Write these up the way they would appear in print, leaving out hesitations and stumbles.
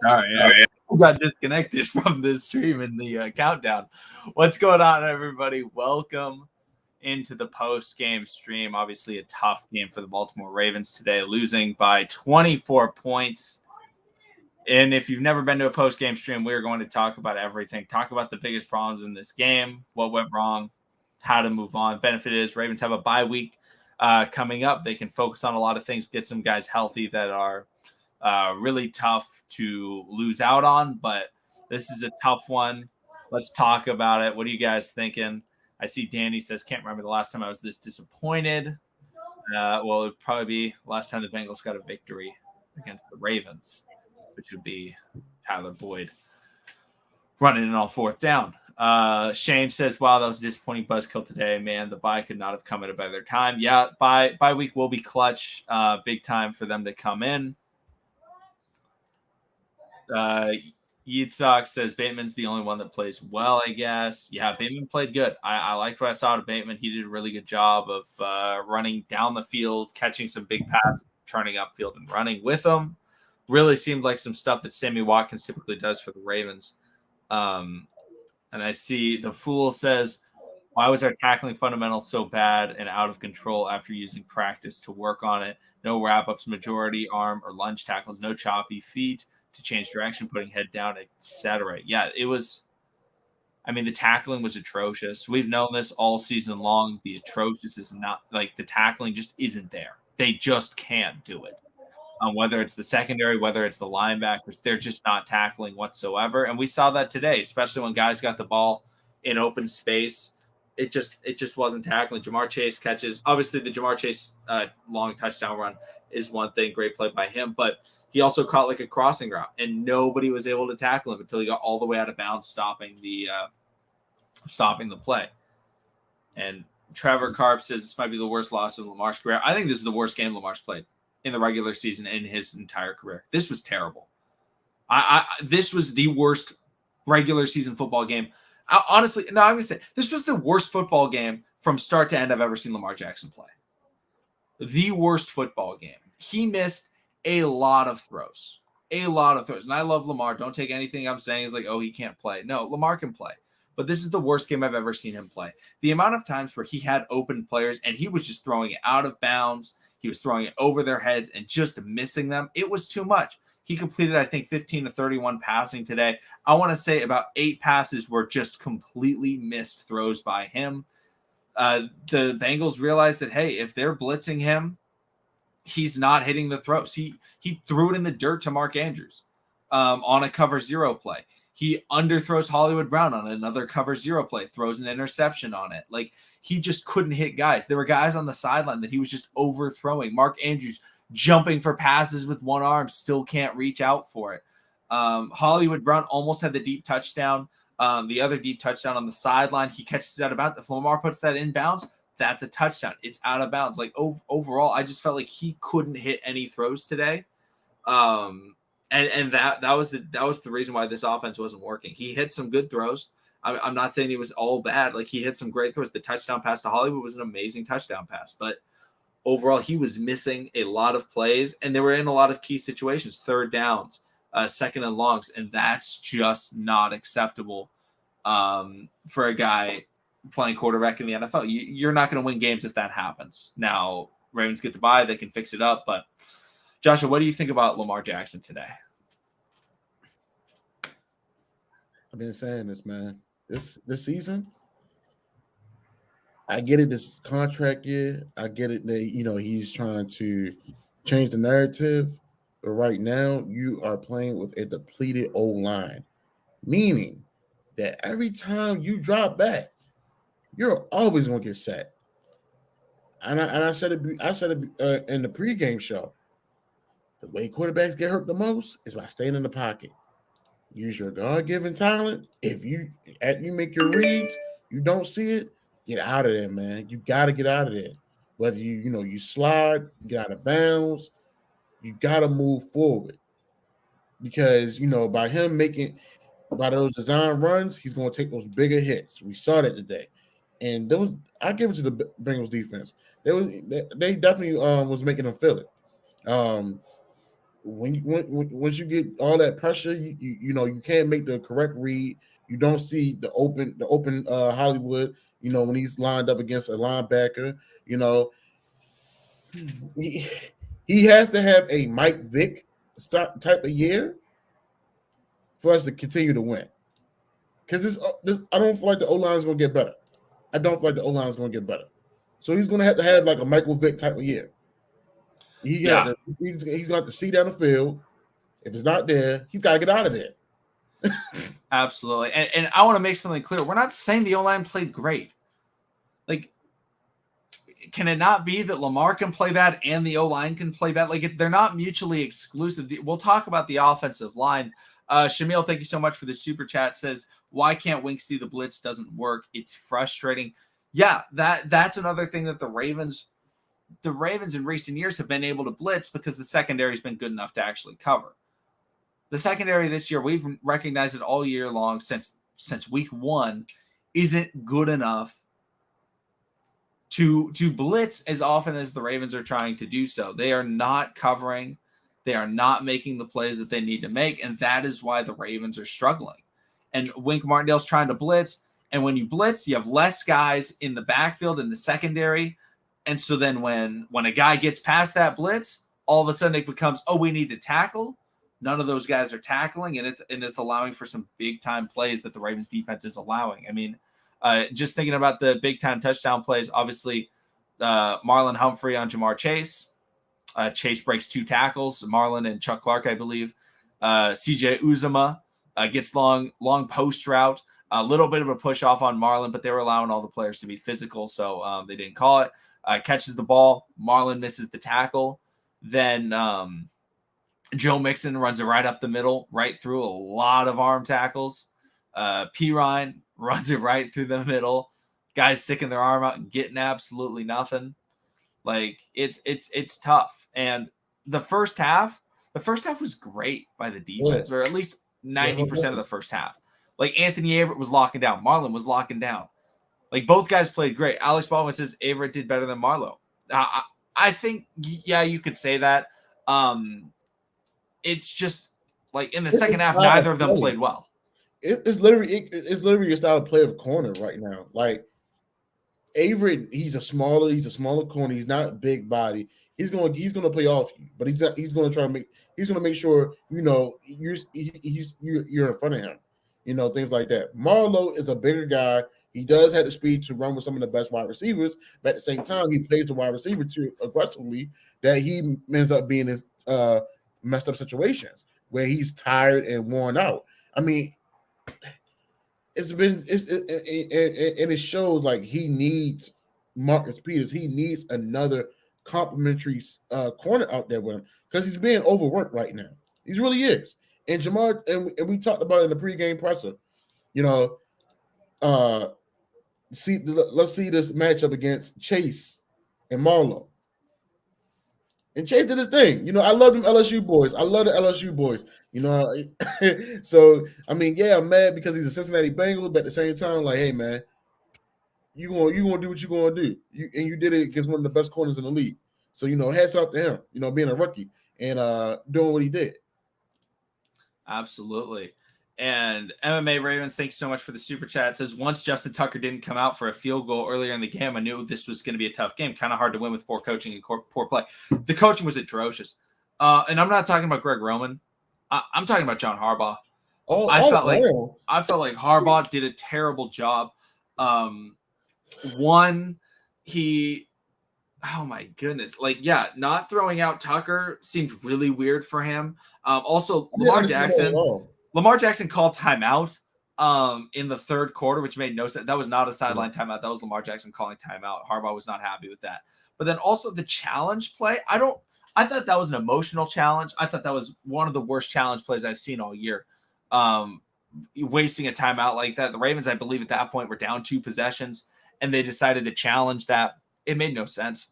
Sorry, yeah. We got disconnected from this stream in the countdown. What's going on, everybody? Welcome into the post-game stream. Obviously, a tough game for the Baltimore Ravens today, losing by 24 points. And if you've never been to a post-game stream, we're going to talk about everything. Talk about the biggest problems in this game, what went wrong, how to move on. Benefit is Ravens have a bye week coming up. They can focus on a lot of things, get some guys healthy that are really tough to lose out on, but this is a tough one. Let's talk about it. What are you guys thinking? I see Danny says, can't remember the last time I was this disappointed. Well, it'd probably be last time the Bengals got a victory against the Ravens, which would be Tyler Boyd running in on fourth down. Shane says, wow, that was a disappointing buzzkill today. Man, the bye could not have come at a better time. Yeah, bye week will be clutch. Big time for them to come in. Yeatsock says Bateman's the only one that plays well, I guess. Yeah, Bateman played good. I liked what I saw of Bateman. He did a really good job of running down the field, catching some big passes, turning upfield and running with them. Really seemed like some stuff that Sammy Watkins typically does for the Ravens. And I see the Fool says, why was our tackling fundamentals so bad and out of control after using practice to work on it? No wrap-ups, majority arm or lunge tackles, no choppy feet to change direction, putting head down, etc. Yeah, it was – I mean, the tackling was atrocious. We've known this all season long. The atrocious is not – like the tackling just isn't there. They just can't do it. Whether it's the secondary, whether it's the linebackers, they're just not tackling whatsoever. And we saw that today, especially when guys got the ball in open space. It just wasn't tackling. Jamar Chase catches. Obviously, the Jamar Chase long touchdown run is one thing. Great play by him. But he also caught like a crossing route, and nobody was able to tackle him until he got all the way out of bounds, stopping the play. And Trevor Karp says this might be the worst loss of Lamar's career. I think this is the worst game Lamar's played in the regular season in his entire career. This was terrible. This was the worst regular season football game. Honestly, no, I'm going to say this was the worst football game from start to end I've ever seen Lamar Jackson play. The worst football game. He missed a lot of throws. And I love Lamar. Don't take anything I'm saying as like, oh, he can't play. No, Lamar can play. But this is the worst game I've ever seen him play. The amount of times where he had open players and he was just throwing it out of bounds. He was throwing it over their heads and just missing them. It was too much. He completed, I think, 15 to 31 passing today. I want to say about 8 passes were just completely missed throws by him. The Bengals realized that, hey, if they're blitzing him, he's not hitting the throws. He threw it in the dirt to Mark Andrews on a cover 0 play. He underthrows Hollywood Brown on another cover 0 play, throws an interception on it. Like, he just couldn't hit guys. There were guys on the sideline that he was just overthrowing. Mark Andrews jumping for passes with one arm, still can't reach out for it. Hollywood Brown almost had the deep touchdown. The other deep touchdown on the sideline, he catches it out of bounds. If Lamar puts that in bounds, that's a touchdown. It's out of bounds. Like, overall, I just felt like he couldn't hit any throws today. And that was the reason why this offense wasn't working. He hit some good throws. I'm not saying he was all bad. Like, he hit some great throws. The touchdown pass to Hollywood was an amazing touchdown pass, but overall, he was missing a lot of plays, and they were in a lot of key situations, third downs, second and longs, and that's just not acceptable for a guy playing quarterback in the NFL. You're not going to win games if that happens. Now, Ravens get the bye, they can fix it up, but Joshua, what do you think about Lamar Jackson today? I've been saying this, man. This season, I get it. This contract year, I get it that he's trying to change the narrative. But right now, you are playing with a depleted O-line, meaning that every time you drop back, you're always gonna get sacked. And I said it in the pregame show. The way quarterbacks get hurt the most is by staying in the pocket. Use your God-given talent. If you make your reads, you don't see it, get out of there, man. You got to get out of there. Whether you slide, get out of bounds, you got to move forward. Because, by those design runs, he's going to take those bigger hits. We saw that today. And I give it to the Bengals defense. They definitely was making them feel it. Once you get all that pressure, you can't make the correct read. You don't see the open Hollywood. When he's lined up against a linebacker, you know he, he has to have a Mike Vick type of year for us to continue to win. Because I don't feel like the O line is going to get better. I don't feel like the O line is going to get better. So he's going to have like a Michael Vick type of year. He's going to have to see down the field. If it's not there, he's got to get out of there. Absolutely. And I want to make something clear. We're not saying the O-line played great. Like, can it not be that Lamar can play bad and the O-line can play bad? Like, they're not mutually exclusive. We'll talk about the offensive line. Shamil, thank you so much for the super chat. Says, why can't Wink see the blitz doesn't work? It's frustrating. Yeah, that's another thing that the Ravens in recent years have been able to blitz because the secondary has been good enough to actually cover. The secondary this year, we've recognized it all year long since week one, isn't good enough to blitz as often as the Ravens are trying to do so. They are not covering. They are not making the plays that they need to make, and that is why the Ravens are struggling. And Wink Martindale's trying to blitz, and when you blitz, you have less guys in the backfield in the secondary, and so then when a guy gets past that blitz, all of a sudden it becomes, oh, we need to tackle. None of those guys are tackling, and it's allowing for some big-time plays that the Ravens defense is allowing. I mean, just thinking about the big-time touchdown plays, obviously Marlon Humphrey on Jamar Chase. Chase breaks 2 tackles. Marlon and Chuck Clark, I believe. CJ Uzama gets long post route. A little bit of a push off on Marlon, but they were allowing all the players to be physical, so they didn't call it. Catches the ball. Marlon misses the tackle. Then Joe Mixon runs it right up the middle, right through a lot of arm tackles. Pirine runs it right through the middle. Guys sticking their arm out and getting absolutely nothing. Like it's tough. And the first half was great by the defense, or at least 90% of the first half. Like Anthony Averett was locking down. Marlon was locking down. Like both guys played great. Alex Baldwin says Averett did better than Marlowe. I think, yeah, you could say that. It's just like in the second half, neither of them played well. It's literally a style of play of corner right now. Like Averett, he's a smaller corner. He's not big body. He's gonna play off you, but he's gonna make sure you're in front of him. Things like that. Marlowe is a bigger guy. He does have the speed to run with some of the best wide receivers, but at the same time, he plays the wide receiver too aggressively that he ends up being in messed up situations where he's tired and worn out. I mean, it shows like he needs Marcus Peters. He needs another complimentary corner out there with him because he's being overworked right now. He really is. And Jamar, and we talked about it in the pregame presser. Let's see this matchup against Chase and Marlowe. And Chase did his thing. I love them LSU boys. I love the LSU boys. So I mean, yeah, I'm mad because he's a Cincinnati Bengal, but at the same time, like, hey man, you gonna do what you gonna do. You did it against one of the best corners in the league. So hats off to him. Being a rookie and doing what he did. Absolutely. And MMA Ravens, thanks so much for the super chat. It says, once Justin Tucker didn't come out for a field goal earlier in the game, I knew this was going to be a tough game. Kind of hard to win with poor coaching and poor play. The coaching was atrocious. And I'm not talking about Greg Roman. I'm talking about John Harbaugh. I felt like Harbaugh did a terrible job. Oh my goodness. Like, yeah, not throwing out Tucker seemed really weird for him. Also, Lamar Jackson called timeout in the third quarter, which made no sense. That was not a sideline timeout. That was Lamar Jackson calling timeout. Harbaugh was not happy with that. But then also the challenge play, I thought that was an emotional challenge. I thought that was one of the worst challenge plays I've seen all year. Wasting a timeout like that. The Ravens, I believe at that point, were down 2 possessions, and they decided to challenge that. It made no sense.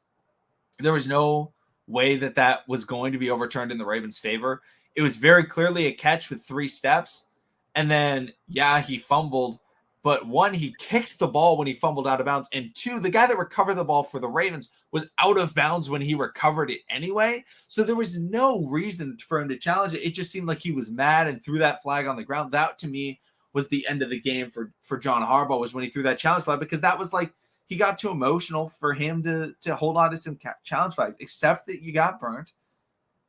There was no way that was going to be overturned in the Ravens' favor. It was very clearly a catch with 3 steps. And then, yeah, he fumbled, But one, he kicked the ball when he fumbled out of bounds. And two, the guy that recovered the ball for the Ravens was out of bounds when he recovered it anyway. So there was no reason for him to challenge it. It just seemed like he was mad and threw that flag on the ground. That, to me, was the end of the game for John Harbaugh, was when he threw that challenge flag, because that was like, he got too emotional for him to hold on to some challenge flag. Accept that you got burnt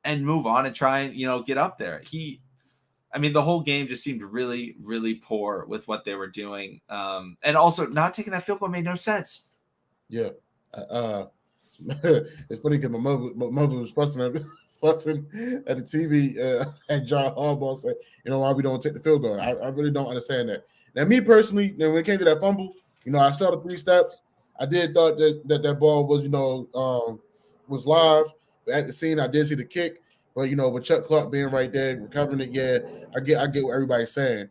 and move on and try and, get up there. The whole game just seemed really, really poor with what they were doing. And also not taking that field goal made no sense. Yeah. It's funny because my mother was fussing at the TV at John Harbaugh saying, why we don't take the field goal. I really don't understand that. Now, me personally, when it came to that fumble, I saw the 3 steps. I did thought that ball was, was live. But at the scene, I did see the kick. But with Chuck Clark being right there, recovering it, yeah, I get what everybody's saying.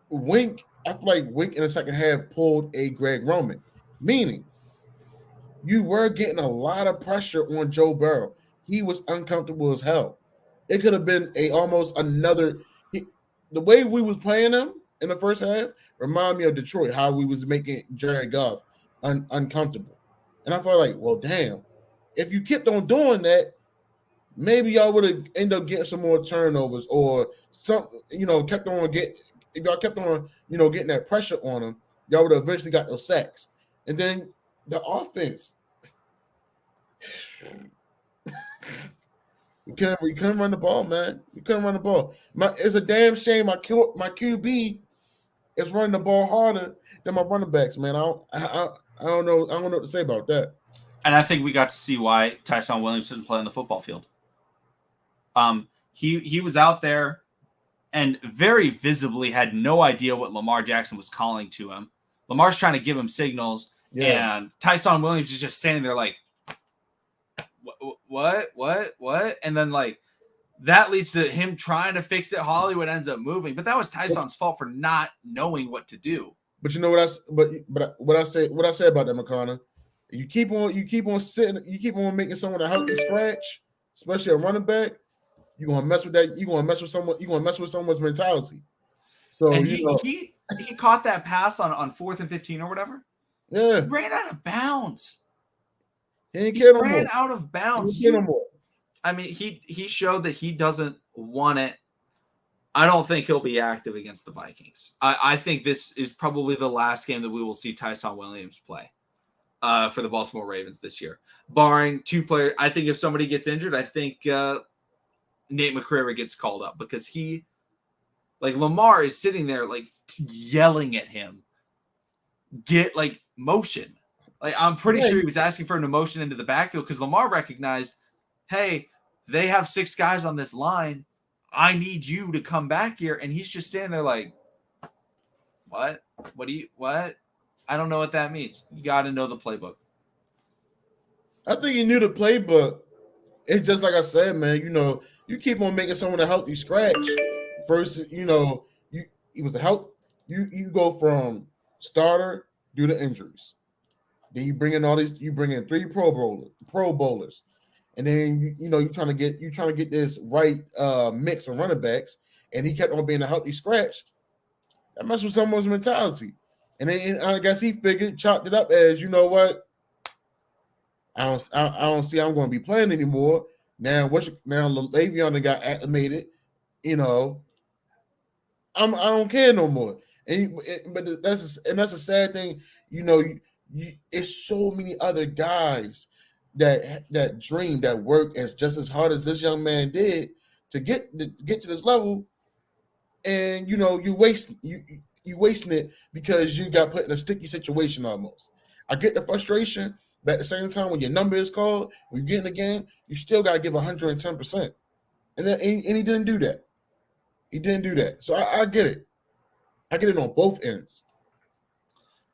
Wink, I feel like Wink in the second half pulled a Greg Roman, meaning you were getting a lot of pressure on Joe Burrow. He was uncomfortable as hell. It could have been the way we was playing him in the first half remind me of Detroit, how we was making Jared Goff uncomfortable. And I felt like, well, damn, if you kept on doing that, maybe y'all would have ended up getting some more turnovers or some, if y'all kept on, getting that pressure on them, y'all would have eventually got those sacks. And then the offense, we couldn't run the ball, man. We couldn't run the ball. It's a damn shame my QB is running the ball harder than my running backs, man. I don't know what to say about that. And I think we got to see why Tyson Williams doesn't play on the football field. He was out there and very visibly had no idea what Lamar Jackson was calling to him. Lamar's trying to give him signals, and Tyson Williams is just standing there like, what? And then like that leads to him trying to fix it. Hollywood ends up moving, but that was Tyson's fault for not knowing what to do. But what I say about that, McConnell, you keep on sitting, you keep on making someone a healthy scratch, especially a running back. You're gonna mess with that. You're gonna mess with someone's mentality. So and he caught that pass on 4th and 15 or whatever. Yeah, he ran out of bounds. He ran out of bounds. He showed that he doesn't want it. I don't think he'll be active against the Vikings. I think this is probably the last game that we will see Tyson Williams play for the Baltimore Ravens this year, barring 2 players. I think if somebody gets injured, I think Nate McCreary gets called up, because Lamar is sitting there like yelling at him, get like motion. Like, I'm pretty sure he was asking for an emotion into the backfield, because Lamar recognized, hey, they have 6 guys on this line. I need you to come back here. And he's just standing there like, what? What? I don't know what that means. You got to know the playbook. I think he knew the playbook. It's just like I said, man, you keep on making someone a healthy scratch. First, you go from starter due to injuries. Then you bring in 3 pro bowlers. And then you're trying to get this right mix of running backs, and he kept on being a healthy scratch. That messed with someone's mentality. And then I guess he chopped it up as, you know what? I don't see I'm going to be playing anymore. Now Le'Veon got acclimated. I don't care no more. But that's a sad thing. It's so many other guys that dream, that work just as hard as this young man did to get to this level, and you wasting it because you got put in a sticky situation almost. I get the frustration, but at the same time, when your number is called, when you get in the game, you still got to give 110%. And he didn't do that. He didn't do that. So I get it. I get it on both ends.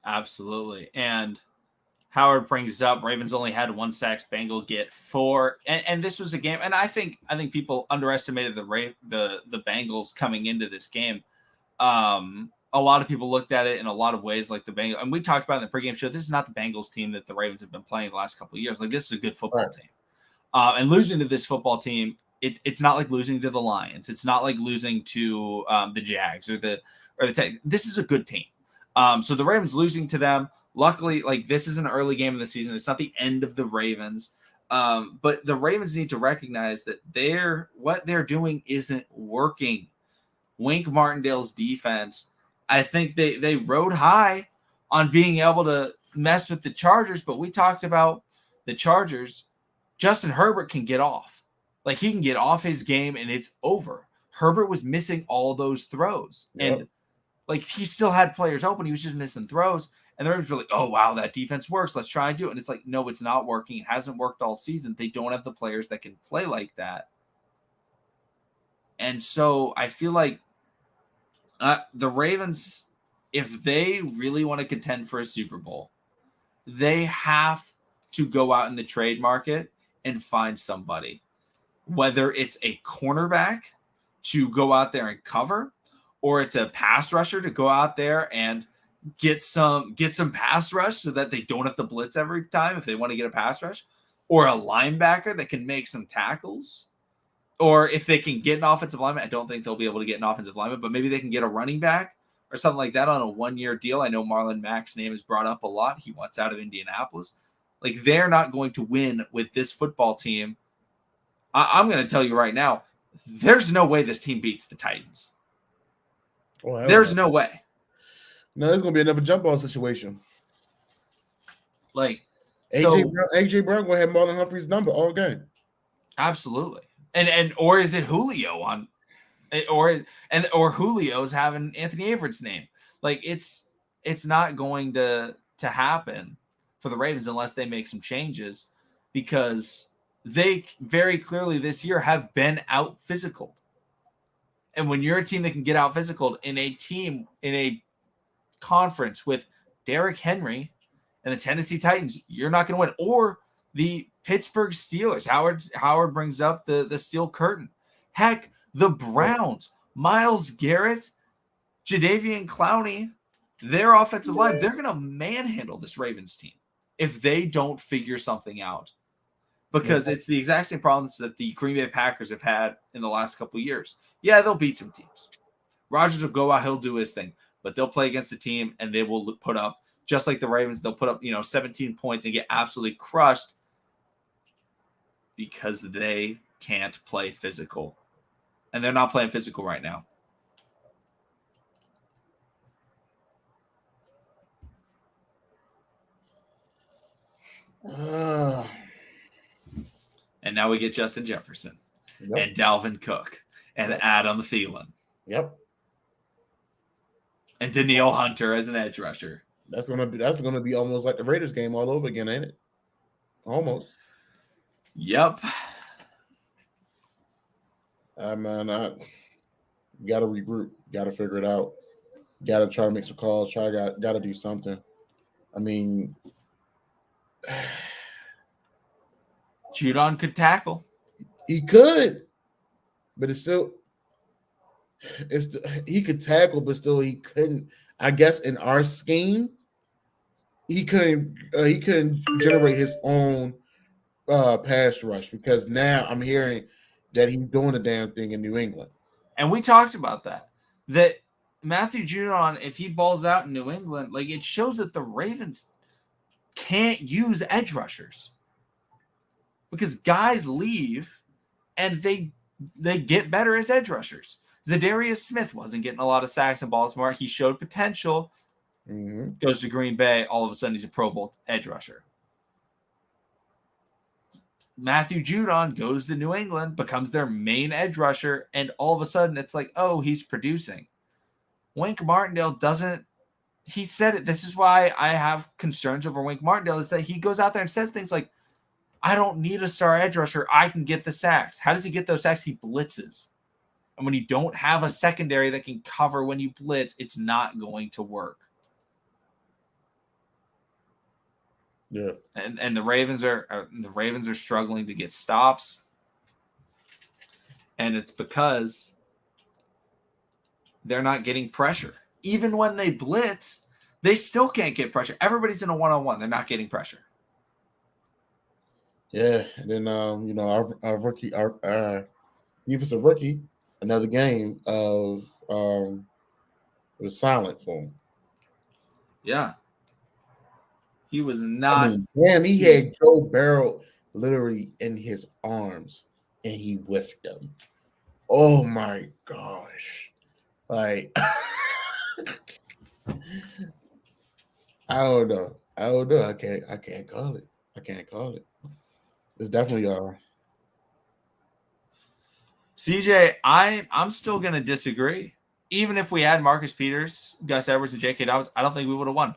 Absolutely. And Howard brings up Ravens only had 1 sack, Bengal get 4, and this was a game. And I think people underestimated the Bengals coming into this game. A lot of people looked at it in a lot of ways like the Bengals, and we talked about it in the pregame show. This is not the Bengals team that the Ravens have been playing the last couple of years. Like, this is a good football team, and losing to this football team, it's not like losing to the Lions. It's not like losing to the Jags or or this is a good team. So the Ravens losing to them, luckily, like this is an early game of the season. It's not the end of the Ravens. But the Ravens need to recognize that what they're doing isn't working. Wink Martindale's defense, I think they rode high on being able to mess with the Chargers, but we talked about the Chargers. Justin Herbert can get off. Like he can get off his game and it's over. Herbert was missing all those throws. Yep. And like he still had players open. He was just missing throws. And the Ravens were like, oh, wow, that defense works. Let's try and do it. And it's like, no, it's not working. It hasn't worked all season. They don't have the players that can play like that. And so I feel like the Ravens, if they really want to contend for a Super Bowl, they have to go out in the trade market and find somebody, whether it's a cornerback to go out there and cover, or it's a pass rusher to go out there and get some pass rush so that they don't have to blitz every time if they want to get a pass rush, or a linebacker that can make some tackles. Or if they can get an offensive lineman, I don't think they'll be able to get an offensive lineman, but maybe they can get a running back or something like that on a 1-year deal. I know Marlon Mack's name is brought up a lot. He wants out of Indianapolis. Like they're not going to win with this football team. I'm going to tell you right now, there's no way this team beats the Titans. Oh, there's no way. No, there's going to be another jump ball situation. Like AJ Brown going to have Marlon Humphrey's number all game. Absolutely. And or is it Julio or Julio's having Anthony Averett's name? Like it's not going to happen for the Ravens unless they make some changes, because they very clearly this year have been out physical. And when you're a team that can get out physical in a conference with Derrick Henry and the Tennessee Titans, you're not going to win. Or the Pittsburgh Steelers. Howard brings up the steel curtain. Heck, the Browns, Myles Garrett, Jadeveon Clowney, their offensive line, they're going to manhandle this Ravens team if they don't figure something out. Because it's the exact same problems that the Green Bay Packers have had in the last couple of years. Yeah, they'll beat some teams. Rodgers will go out, he'll do his thing, but they'll play against a team and they will put up, just like the Ravens, they'll put up 17 points and get absolutely crushed because they can't play physical. And they're not playing physical right now. And now we get Justin Jefferson and Dalvin Cook and Adam Thielen. Yep. And Danielle Hunter as an edge rusher. That's gonna be almost like the Raiders game all over again, ain't it? Almost. Yep. Man, you gotta regroup, gotta figure it out, gotta try to make some calls, gotta do something. I mean, Judon could tackle. He could, but he could tackle, but still he couldn't. I guess in our scheme, he couldn't generate his own pass rush, because now I'm hearing that he's doing the damn thing in New England. And we talked about that Matthew Judon, if he balls out in New England, like it shows that the Ravens can't use edge rushers, because guys leave and they get better as edge rushers. Zadarius Smith wasn't getting a lot of sacks in Baltimore. He showed potential. Mm-hmm. Goes to Green Bay. All of a sudden, he's a Pro Bowl edge rusher. Matthew Judon goes to New England, becomes their main edge rusher, and all of a sudden, it's like, oh, he's producing. Wink Martindale doesn't. He said it. This is why I have concerns over Wink Martindale, is that he goes out there and says things like, I don't need a star edge rusher. I can get the sacks. How does he get those sacks? He blitzes. And when you don't have a secondary that can cover when you blitz, it's not going to work. Yeah. And the Ravens are struggling to get stops. And it's because they're not getting pressure. Even when they blitz, they still can't get pressure. Everybody's in a one-on-one. They're not getting pressure. Yeah, and then our rookie, our defensive rookie, another game of It was silent for him. Yeah. He was I not. mean, damn, he had Joe Barrow literally in his arms and he whiffed them. Oh my gosh. Like I don't know. I don't know. I can't call it. I can't call it. It's definitely CJ, I'm still gonna disagree. Even if we had Marcus Peters, Gus Edwards, and J.K. Dobbins, I don't think we would have won.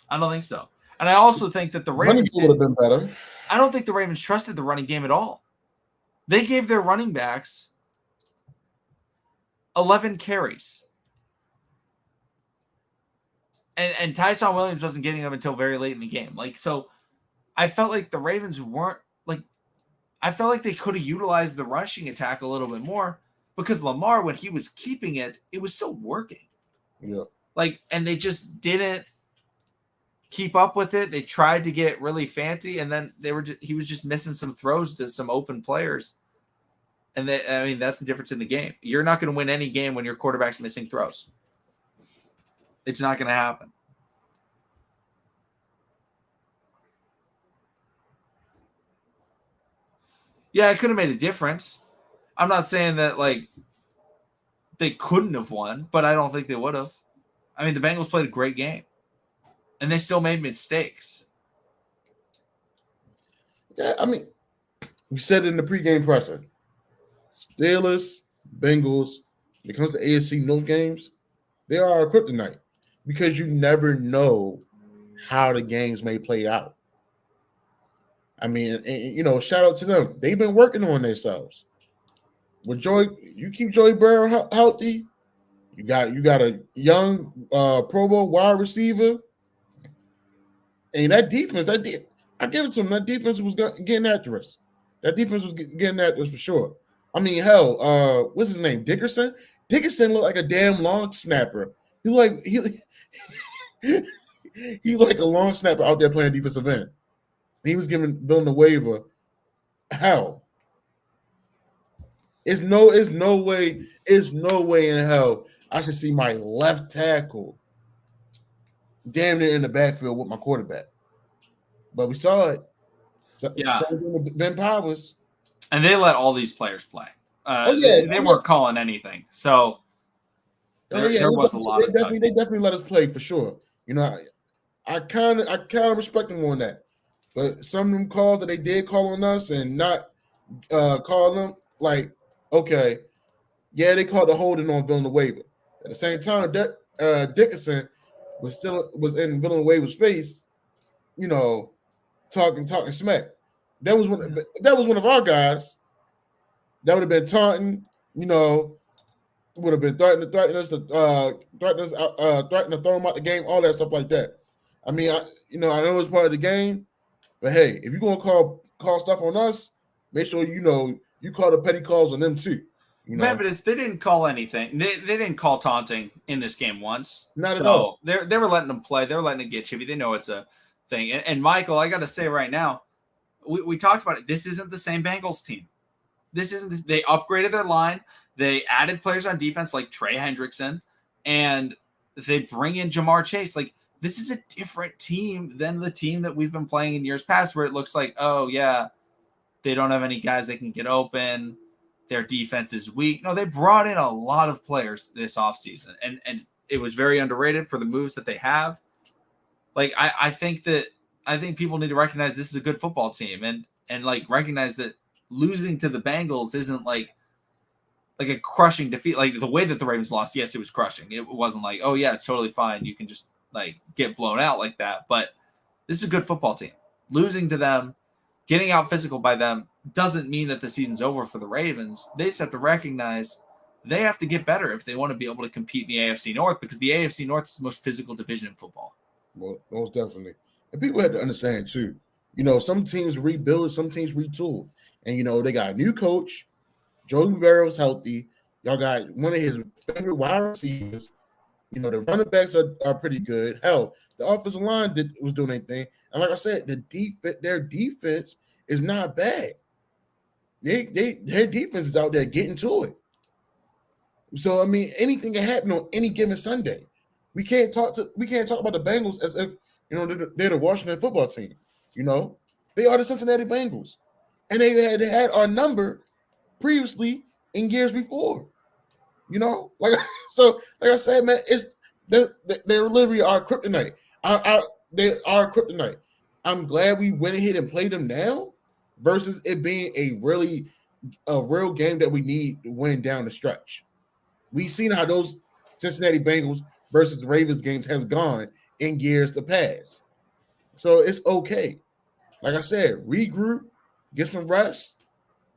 I don't think so. And I also think that the running Ravens would have been better. I don't think the Ravens trusted the running game at all. They gave their running backs 11 carries. And Tyson Williams wasn't getting them until very late in the game. Like, so I felt like the Ravens weren't like, I felt like they could have utilized the rushing attack a little bit more because Lamar, when he was keeping it, it was still working. Yeah. Like, and they just didn't keep up with it. They tried to get really fancy, and then he was just missing some throws to some open players. And that's the difference in the game. You're not going to win any game when your quarterback's missing throws. It's not going to happen. Yeah, it could have made a difference. I'm not saying that like they couldn't have won, but I don't think they would have. I mean, the Bengals played a great game, and they still made mistakes. Yeah, I mean, we said it in the pregame presser. Steelers, Bengals, when it comes to AFC North games, they are a kryptonite because you never know how the games may play out. I mean, and, shout out to them. They've been working on themselves. With you keep Joey Burrow healthy. You got a young Pro Bowl wide receiver, and I give it to them. That defense was getting after us. That defense was getting after us for sure. I mean, hell, what's his name? Dickerson. Dickerson looked like a damn long snapper. He he like a long snapper out there playing defensive end. He was giving Bill the waiver. Hell, it's no way in hell I should see my left tackle damn near in the backfield with my quarterback. But we saw it. Yeah. Same thing with Ben Powers. And they let all these players play. They weren't calling anything. So there was a lot of they definitely let us play for sure. I kind of respect them on that. But some of them calls that they did call on us and not call them, like, okay, yeah, they called the holding on Villanueva. At the same time, Dickerson was in Villanueva's face, talking smack. That was one of our guys. That would have been taunting, would have been threatening us to threatening to throw him out the game, all that stuff like that. I mean, I know it's part of the game, but hey, if you're gonna call stuff on us, make sure you call the petty calls on them too. Memphis, they didn't call anything. They didn't call taunting in this game once. Not at all. They were letting them play. They were letting it get chippy. They know it's a thing. And Michael, I got to say right now, we talked about it. This isn't the same Bengals team. This isn't. They upgraded their line. They added players on defense like Trey Hendrickson, and they bring in Jamar Chase. Like, this is a different team than the team that we've been playing in years past, where it looks like, oh yeah, they don't have any guys that can get open. Their defense is weak. No, they brought in a lot of players this offseason, and it was very underrated for the moves that they have. Like, I think people need to recognize this is a good football team, and like recognize that losing to the Bengals isn't like a crushing defeat. Like, the way that the Ravens lost, yes, it was crushing. It wasn't like, oh yeah, it's totally fine. You can just like get blown out like that. But this is a good football team. Losing to them, getting out physical by them, doesn't mean that the season's over for the Ravens. They just have to recognize they have to get better if they want to be able to compete in the AFC North, because the AFC North is the most physical division in football. Well, most definitely. And people have to understand too, some teams rebuild, some teams retool. And, they got a new coach. Joey Barrow's healthy. Y'all got one of his favorite wide receivers. The running backs are pretty good. Hell, the offensive line was doing anything. And like I said, their defense is not bad. Their defense is out there getting to it. So I mean, anything can happen on any given Sunday. We can't talk about the Bengals as if they're the Washington football team. You know, they are the Cincinnati Bengals, and they had our number previously in years before. You know, like so, like I said, man, they're literally our kryptonite. They are kryptonite. I'm glad we went ahead and played them now, versus it being a real game that we need to win down the stretch. We've seen how those Cincinnati Bengals versus Ravens games have gone in years to pass. So it's okay. Like I said, regroup, get some rest.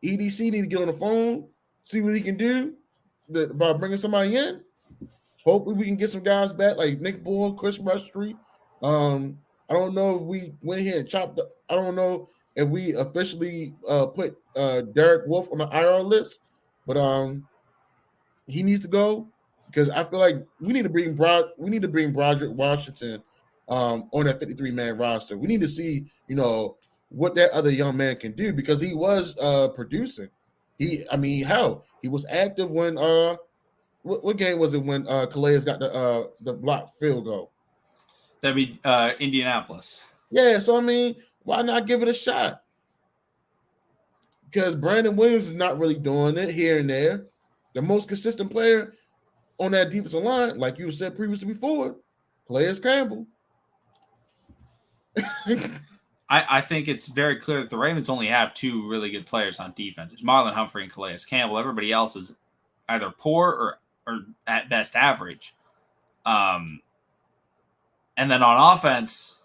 EDC need to get on the phone, see what he can do by bringing somebody in. Hopefully, we can get some guys back like Nick Bull, Chris Rushtree. I don't know if we went here and chopped. I don't know if we officially put Derek Wolf on the IR list, but he needs to go because I feel like we need to bring Broderick Washington on that 53-man roster. We need to see, what that other young man can do because he was producing. Hell, he was active when what game was it when Calais got the blocked field goal? That'd be Indianapolis. Yeah, so I mean, why not give it a shot? Because Brandon Williams is not really doing it here and there. The most consistent player on that defensive line, like you said previously before, Calais Campbell. I think it's very clear that the Ravens only have two really good players on defense. It's Marlon Humphrey and Calais Campbell. Everybody else is either poor or at best average. And then on offense,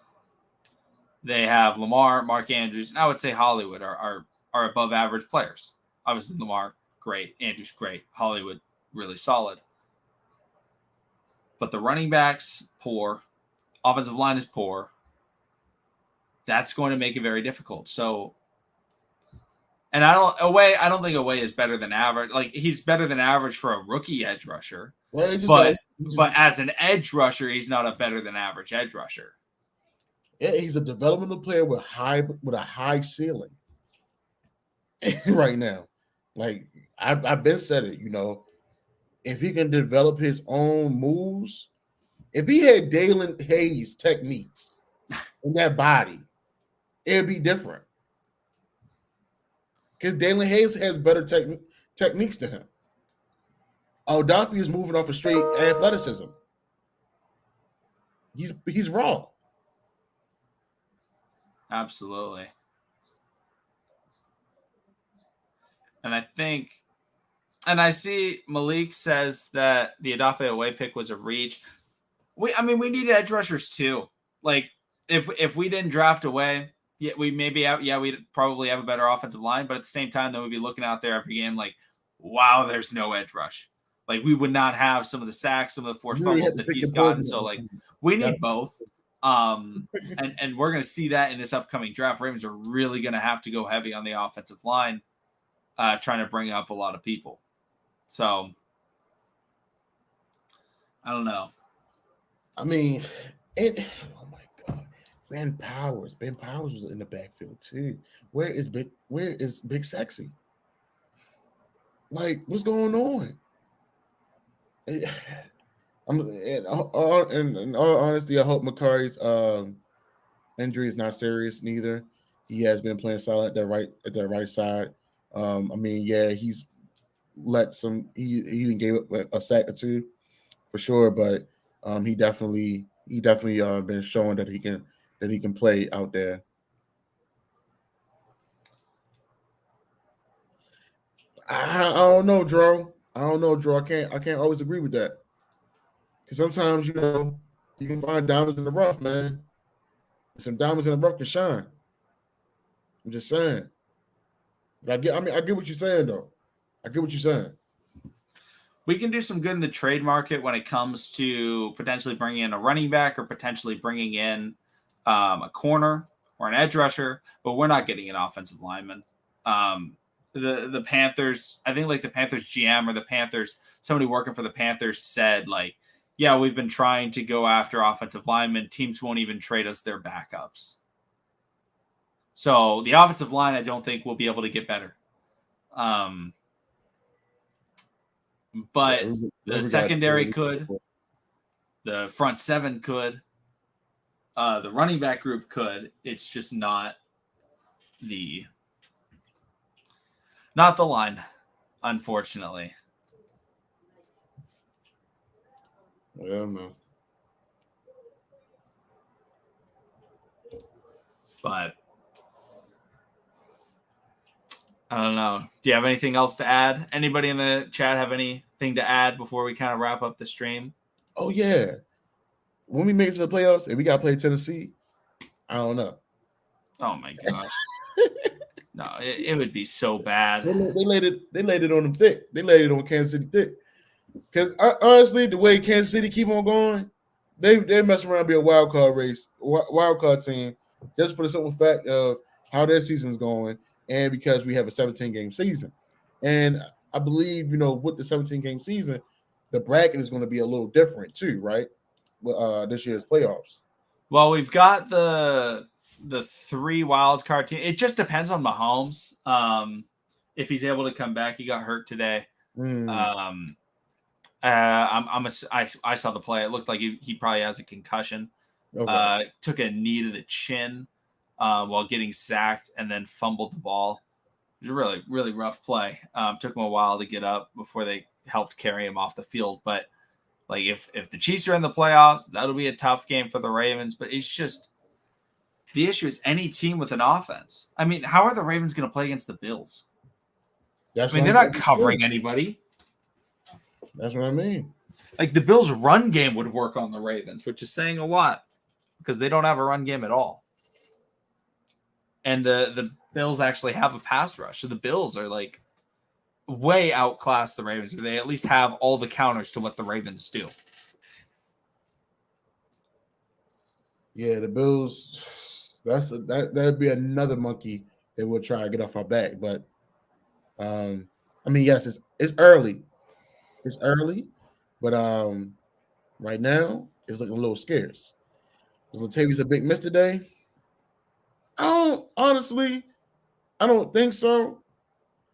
they have Lamar, Mark Andrews, and I would say Hollywood are above average players. Obviously, Lamar, great. Andrews, great. Hollywood, really solid. But the running backs, poor. Offensive line is poor. That's going to make it very difficult. So, and I don't think Away is better than average. Like, he's better than average for a rookie edge rusher. Well, but as an edge rusher, he's not a better than average edge rusher. Yeah, he's a developmental player with a high ceiling right now. Like I've been said it, if he can develop his own moves, if he had Dalen Hayes techniques in that body, it'd be different. Because Dalen Hayes has better techniques than him. Odafe is moving off of straight athleticism. He's raw. Absolutely. And I see Malik says that the Odafe Away pick was a reach. We need edge rushers too. Like if we didn't draft Away, we'd probably have a better offensive line, but at the same time, then we'd be looking out there every game like, wow, there's no edge rush. Like we would not have some of the sacks, some of the forced fumbles that he's gotten. So like we need both. And we're going to see that in this upcoming draft. Ravens are really going to have to go heavy on the offensive line, trying to bring up a lot of people. So I don't know. I mean, oh my God, Ben Powers was in the backfield too. Where is Big Sexy? Like, what's going on? In all honesty, I hope Makari's injury is not serious. Neither he has been playing solid at that right side. He's let some. He even gave up a sack or two for sure, but he definitely been showing that he can play out there. I don't know, Dro. I can't always agree with that. Because sometimes, you can find diamonds in the rough, man. Some diamonds in the rough can shine. I'm just saying. But I get what you're saying, though. I get what you're saying. We can do some good in the trade market when it comes to potentially bringing in a running back or potentially bringing in a corner or an edge rusher, but we're not getting an offensive lineman. The Panthers, I think like the Panthers GM or somebody working for the Panthers said like, yeah, we've been trying to go after offensive linemen. Teams won't even trade us their backups. So the offensive line, I don't think will be able to get better. but the Whoever got secondary could, the front seven could, the running back group could. It's just not the line, unfortunately. Yeah, man. But I don't know. Do you have anything else to add? Anybody in the chat have anything to add before we kind of wrap up the stream? Oh yeah. When we make it to the playoffs, if we got to play Tennessee, I don't know. Oh my gosh. No, it would be so bad. They laid it on them thick. They laid it on Kansas City thick. Because honestly, the way Kansas City keep on going, they mess around and be a wild card team, just for the simple fact of how their season's going, and because we have a 17-game season. And I believe, with the 17-game season, the bracket is going to be a little different too, right? This year's playoffs. Well, we've got the 3 wild card team. It just depends on Mahomes. If he's able to come back, he got hurt today. I saw the play. It looked like he probably has a concussion. Okay. Took a knee to the chin while getting sacked and then fumbled the ball. It was a really, really rough play. Took him a while to get up before they helped carry him off the field. But like if the Chiefs are in the playoffs, that'll be a tough game for the Ravens. But it's just the issue is any team with an offense. I mean, how are the Ravens going to play against the Bills? They're not covering anybody. That's what I mean. Like the Bills' run game would work on the Ravens, which is saying a lot because they don't have a run game at all. And the Bills actually have a pass rush. So the Bills are like way outclass the Ravens. They at least have all the counters to what the Ravens do. Yeah, the Bills, that'd be another monkey that we'll try to get off our back. But I mean, yes, it's early. It's early, but right now it's looking a little scarce. Was Latavius a big miss today? I don't think so.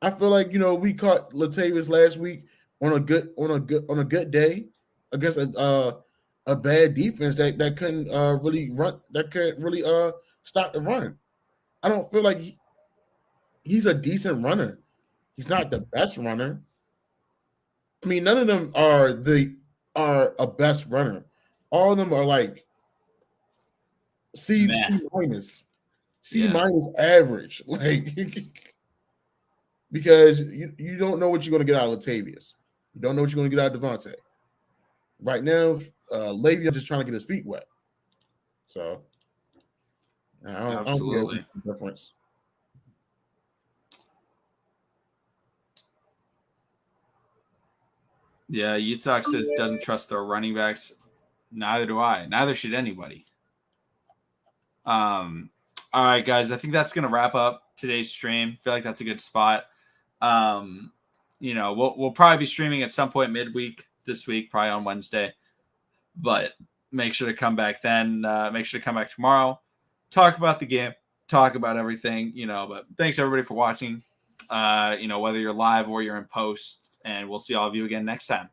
I feel like we caught Latavius last week on a good day against a bad defense that couldn't really run, that couldn't really stop the run. I don't feel like he's a decent runner. He's not the best runner. I mean, none of them are a best runner. All of them are like C minus average, like because you don't know what you're going to get out of Latavius. You don't know what you're going to get out of Devontae. Right now, Le'Veon just trying to get his feet wet. So I don't see the difference. Yeah, Yitzhak says doesn't trust their running backs. Neither do I. Neither should anybody. All right, guys. I think that's gonna wrap up today's stream. I feel like that's a good spot. We'll probably be streaming at some point midweek this week, probably on Wednesday. But make sure to come back then. Make sure to come back tomorrow. Talk about the game. Talk about everything. But thanks everybody for watching. Whether you're live or you're in post, and we'll see all of you again next time.